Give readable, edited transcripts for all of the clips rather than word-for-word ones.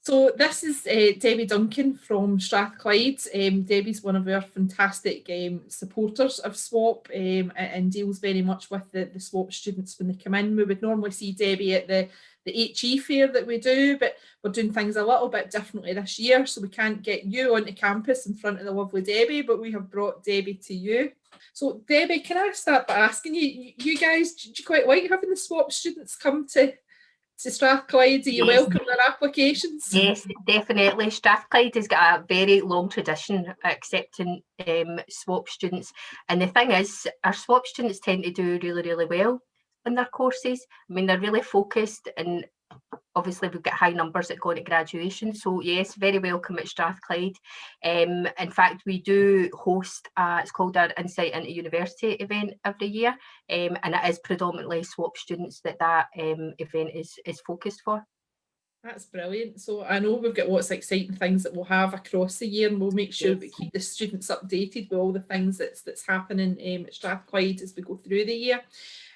So this is Debbie Duncan from Strathclyde. Debbie's one of our fantastic supporters of SWAP and deals very much with the SWAP students when they come in. We would normally see Debbie at the HE fair that we do, but we're doing things a little bit differently this year, so we can't get you onto campus in front of the lovely Debbie, but we have brought Debbie to you. So Debbie, can I start by asking you guys, do you quite like having the SWAP students come to Strathclyde? Do you welcome their applications? Yes, definitely. Strathclyde has got a very long tradition of accepting SWAP students. And the thing is, our SWAP students tend to do really, really well in their courses. I mean, they're really focused, and obviously we've got high numbers that go into graduation. So yes, very welcome at Strathclyde. In fact, we do host, it's called our Insight into University event every year. And it is predominantly SWAP students that event is focused for. That's brilliant. So I know we've got lots of exciting things that we'll have across the year, and we'll make sure we keep the students updated with all the things that's happening at Strathclyde as we go through the year.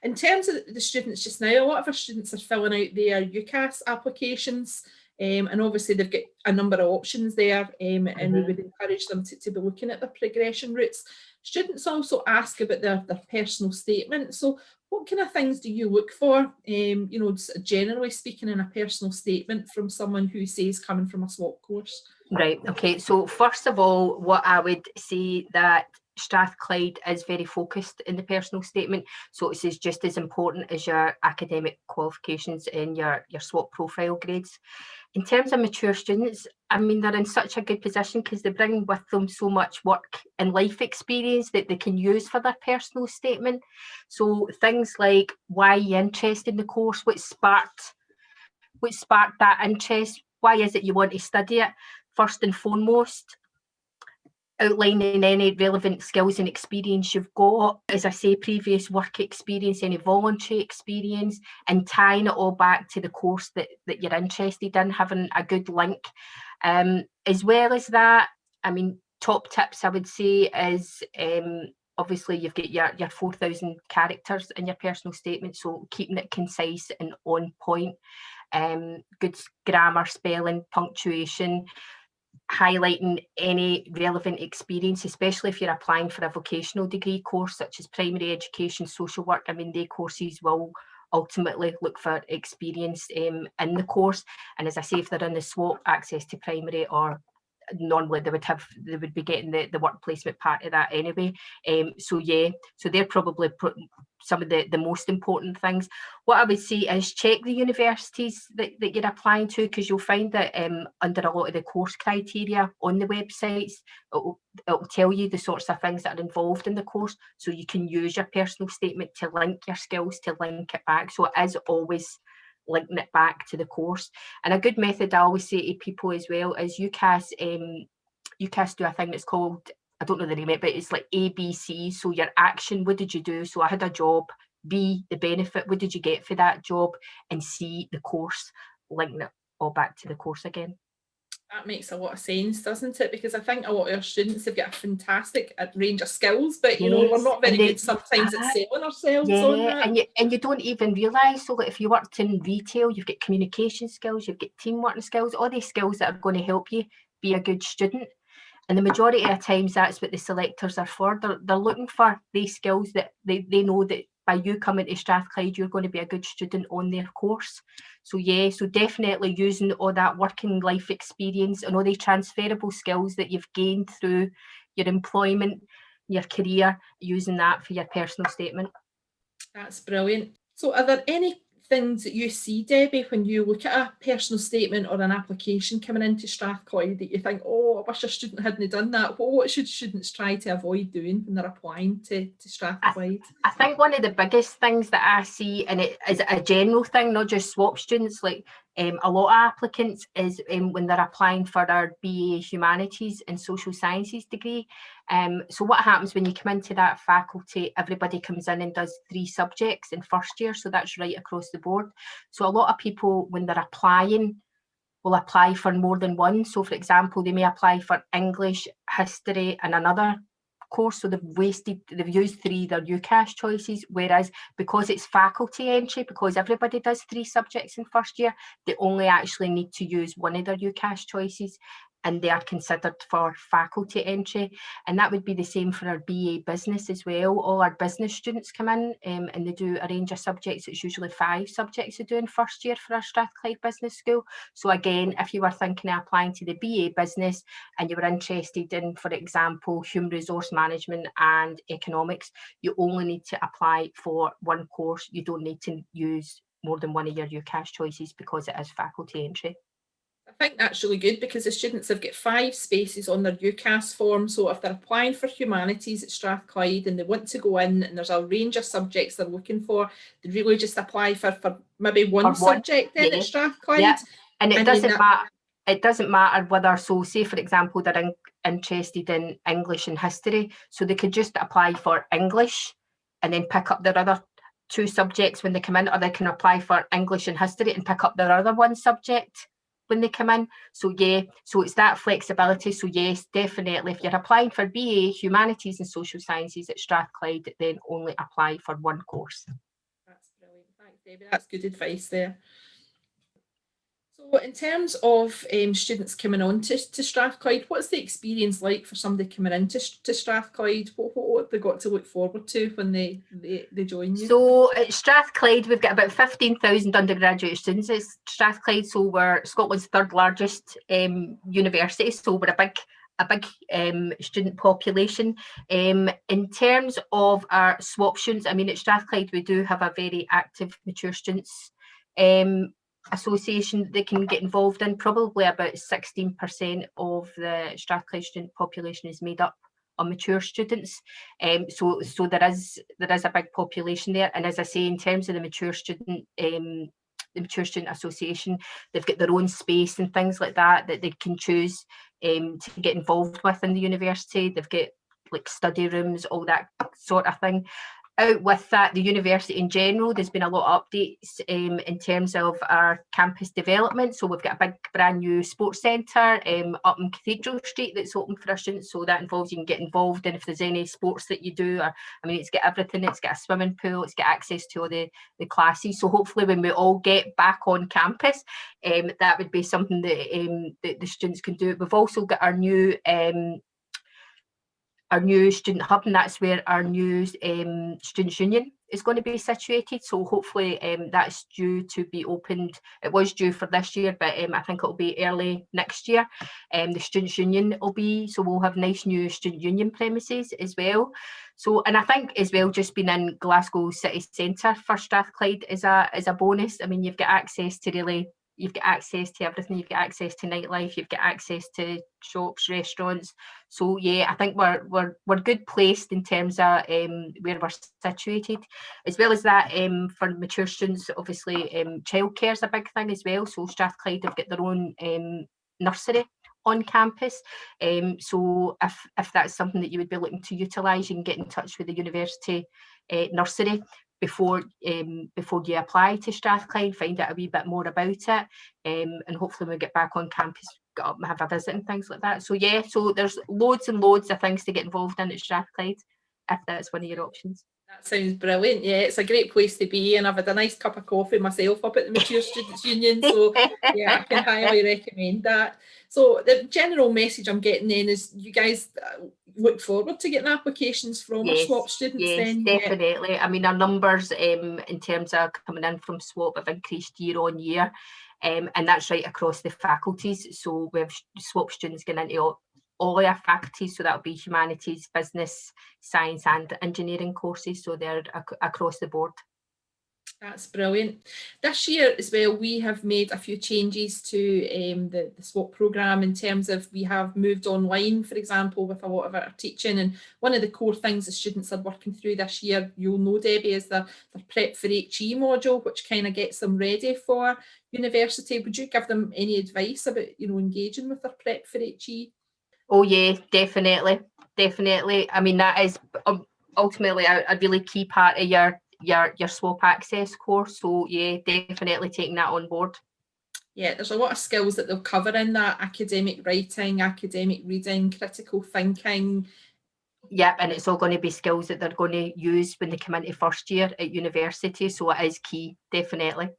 In terms of the students just now, a lot of our students are filling out their UCAS applications, and obviously they've got a number of options there, and we would encourage them to be looking at their progression routes. Students also ask about their personal statement. So what kind of things do you look for, you know, generally speaking, in a personal statement from someone who says coming from a SWAP course? Right, okay, so first of all, what I would say that Strathclyde is very focused in the personal statement, so it is just as important as your academic qualifications and your SWAP profile grades. In terms of mature students, I mean, they're in such a good position because they bring with them so much work and life experience that they can use for their personal statement. So things like why you're interested in the course, what sparked that interest, why is it you want to study it, first and foremost, outlining any relevant skills and experience you've got, as I say, previous work experience, any voluntary experience, and tying it all back to the course that you're interested in, having a good link. As well as that, I mean, top tips I would say is obviously you've got your 4,000 characters in your personal statement, so keeping it concise and on point, good grammar, spelling, punctuation, highlighting any relevant experience, especially if you're applying for a vocational degree course such as primary education, social work. I mean, they courses will ultimately look for experience in the course, and as I say, if they're in the SWAP, access to primary, or normally they would be getting the work placement part of that anyway. So they're probably some of the most important things. What I would say is check the universities that you're applying to, because you'll find that under a lot of the course criteria on the websites, it'll tell you the sorts of things that are involved in the course, so you can use your personal statement to link your skills, to link it back. So it is always linking it back to the course. And a good method I always say to people as well is UCAS. UCAS do a thing that's called, I don't know the name of it, but it's like ABC. So your action, what did you do? So I had a job. B, the benefit, what did you get for that job? And C, the course, linking it all back to the course again. That makes a lot of sense, doesn't it? Because I think a lot of our students have got a fantastic range of skills, but you know, we're not very good sometimes at selling ourselves on that. And you don't even realise. So like if you worked in retail, you've got communication skills, you've got team working skills, all these skills that are going to help you be a good student. And the majority of the times that's what the selectors are for. They're looking for these skills that they know that by you coming to Strathclyde, you're going to be a good student on their course. So yeah, so definitely using all that working life experience and all the transferable skills that you've gained through your employment, your career, using that for your personal statement. That's brilliant. So are there any things that you see, Debbie, when you look at a personal statement or an application coming into Strathclyde that you think, oh, I wish a student hadn't done that? What should students try to avoid doing when they're applying to Strathclyde? I think one of the biggest things that I see, and it is a general thing, not just SWAP students, like a lot of applicants, is when they're applying for their BA Humanities and Social Sciences degree. So what happens when you come into that faculty, everybody comes in and does 3 subjects in first year, so that's right across the board. So a lot of people, when they're applying, will apply for more than one. So for example, they may apply for English, history and another course, so they've used 3 of their UCAS choices, whereas because it's faculty entry, because everybody does 3 subjects in first year, they only actually need to use 1 of their UCAS choices, and they are considered for faculty entry. And that would be the same for our BA business as well. All our business students come in and they do a range of subjects. It's usually 5 subjects they do in first year for our Strathclyde Business School. So again, if you were thinking of applying to the BA business and you were interested in, for example, human resource management and economics, you only need to apply for 1 course. You don't need to use more than 1 of your UCAS choices because it is faculty entry. I think that's really good because the students have got 5 spaces on their UCAS form. So if they're applying for humanities at Strathclyde and they want to go in and there's a range of subjects they're looking for, they really just apply for maybe one subject then at Strathclyde. Yeah. And it doesn't matter. It doesn't matter whether, so say for example, they're interested in English and history, so they could just apply for English and then pick up their other 2 subjects when they come in, or they can apply for English and history and pick up their other 1 subject when they come in. So yeah, so it's that flexibility. So yes, definitely, if you're applying for BA Humanities and Social Sciences at Strathclyde, then only apply for 1 course. That's brilliant. Thanks, Debbie. That's good advice there. So in terms of students coming on to Strathclyde, what's the experience like for somebody coming into Strathclyde? What have they got to look forward to when they join you? So at Strathclyde, we've got about 15,000 undergraduate students at Strathclyde. So we're Scotland's 3rd largest university. So we're a big student population. In terms of our SWAP students, I mean, at Strathclyde, we do have a very active mature students association they can get involved in. Probably about 16% of the Strathclyde student population is made up of mature students. So there is a big population there. And as I say, in terms of the mature student association, they've got their own space and things like that they can choose to get involved with in the university. They've got like study rooms, all that sort of thing. Out with that, the university in general, there's been a lot of updates in terms of our campus development. So we've got a big brand new sports centre up in Cathedral Street that's open for our students. So that involves you can get involved in if there's any sports that you do. Or, I mean, it's got everything. It's got a swimming pool. It's got access to all the classes. So hopefully when we all get back on campus, that would be something that the students can do. We've also got our new student hub, and that's where our new students union is going to be situated. So hopefully that's due to be opened. It was due for this year, but I think it'll be early next year. The students union will be, so we'll have nice new student union premises as well. So, and I think as well, just being in Glasgow city centre for Strathclyde is a bonus. I mean, you've got access to everything. You've got access to nightlife. You've got access to shops, restaurants. So yeah, I think we're good placed in terms of where we're situated. As well as that, for mature students, obviously childcare is a big thing as well. So Strathclyde have got their own nursery on campus. So if that's something that you would be looking to utilise, you can get in touch with the university nursery before you apply to Strathclyde, find out a wee bit more about it, and hopefully when we get back on campus, get up and have a visit and things like that. So yeah, so there's loads and loads of things to get involved in at Strathclyde, if that's one of your options. That sounds brilliant. Yeah, it's a great place to be, and I've had a nice cup of coffee myself up at the Mature Students Union, so yeah, I can highly recommend that. So the general message I'm getting then is you guys look forward to getting applications from our SWAP students then? Yes, definitely. Yeah. I mean, our numbers in terms of coming in from SWAP have increased year on year, and that's right across the faculties. So we have SWAP students getting into all our faculties, so that'll be humanities, business, science and engineering courses, so they're across the board. That's brilliant. This year as well, we have made a few changes to the SWAP programme in terms of we have moved online, for example, with a lot of our teaching. And one of the core things the students are working through this year, you'll know, Debbie, is the Prep for HE module, which kind of gets them ready for university. Would you give them any advice about, engaging with their Prep for HE? Oh yeah, definitely. I mean, that is ultimately a really key part of your SWAP Access course. So yeah, definitely taking that on board. Yeah, there's a lot of skills that they'll cover in that: academic writing, academic reading, critical thinking, Yep, and it's all going to be skills that they're going to use when they come into first year at university, so it is key, definitely.